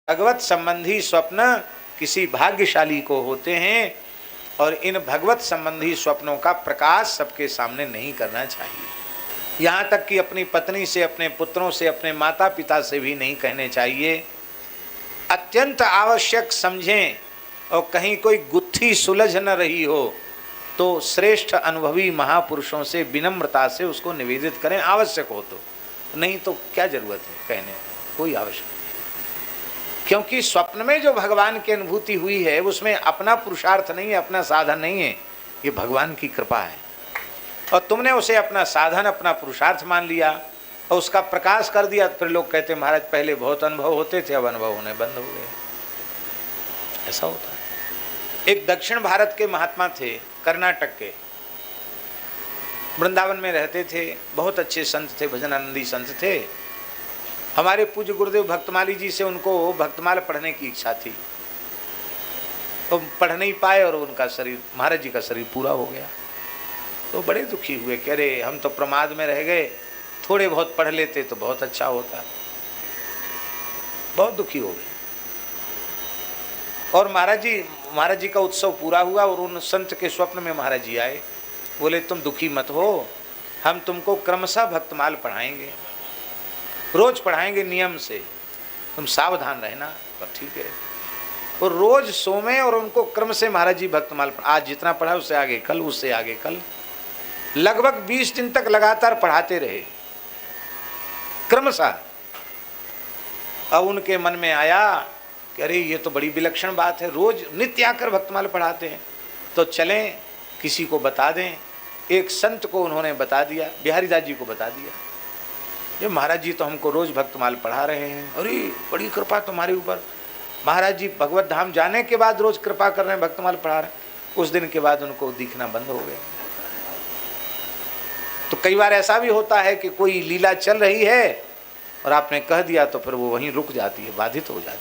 भगवत संबंधी स्वप्न किसी भाग्यशाली को होते हैं और इन भगवत संबंधी स्वप्नों का प्रकाश सबके सामने नहीं करना चाहिए। यहाँ तक कि अपनी पत्नी से, अपने पुत्रों से, अपने माता पिता से भी नहीं कहने चाहिए। अत्यंत आवश्यक समझें और कहीं कोई गुत्थी सुलझ न रही हो तो श्रेष्ठ अनुभवी महापुरुषों से विनम्रता से उसको निवेदित करें, आवश्यक हो तो। नहीं तो क्या जरूरत है कहने, कोई आवश्यक। क्योंकि स्वप्न में जो भगवान की अनुभूति हुई है उसमें अपना पुरुषार्थ नहीं है, अपना साधन नहीं है, ये भगवान की कृपा है। और तुमने उसे अपना साधन, अपना पुरुषार्थ मान लिया और उसका प्रकाश कर दिया। तो फिर लोग कहते महाराज पहले बहुत अनुभव होते थे, अब अनुभव होने बंद हो गए। ऐसा होता है। एक दक्षिण भारत के महात्मा थे, कर्नाटक के, वृंदावन में रहते थे, बहुत अच्छे संत थे, भजनानंदी संत थे। हमारे पूज्य गुरुदेव भक्तमाली जी से उनको भक्तमाल पढ़ने की इच्छा थी, तो पढ़ नहीं पाए और उनका शरीर, महाराज जी का शरीर पूरा हो गया। तो बड़े दुखी हुए, कह रहे हम तो प्रमाद में रह गए, थोड़े बहुत पढ़ लेते तो बहुत अच्छा होता। बहुत दुखी हो गए। और महाराज जी का उत्सव पूरा हुआ और उन संत के स्वप्न में महाराज जी आए। बोले तुम दुखी मत हो, हम तुमको क्रमशः भक्तमाल पढ़ाएंगे, रोज पढ़ाएंगे नियम से, तुम सावधान रहना। पर ठीक है। और रोज सोमे और उनको क्रम से महाराज जी भक्तमाल, आज जितना पढ़ा उससे आगे कल, उससे आगे कल, लगभग 20 दिन तक लगातार पढ़ाते रहे क्रमशः। अब उनके मन में आया कि अरे ये तो बड़ी विलक्षण बात है, रोज नित्य आकर भक्तमाल पढ़ाते हैं, तो चलें किसी को बता दें। एक संत को उन्होंने बता दिया, बिहारी दास जी को बता दिया, ये महाराज जी तो हमको रोज भक्तमाल पढ़ा रहे हैं, अरे बड़ी कृपा तुम्हारे ऊपर। महाराज जी भगवत धाम जाने के बाद रोज कृपा कर रहे हैं, भक्तमाल पढ़ा रहे हैं। उस दिन के बाद उनको दिखना बंद हो गया। तो कई बार ऐसा भी होता है कि कोई लीला चल रही है और आपने कह दिया तो फिर वो वहीं रुक जाती है, बाधित हो जाती है।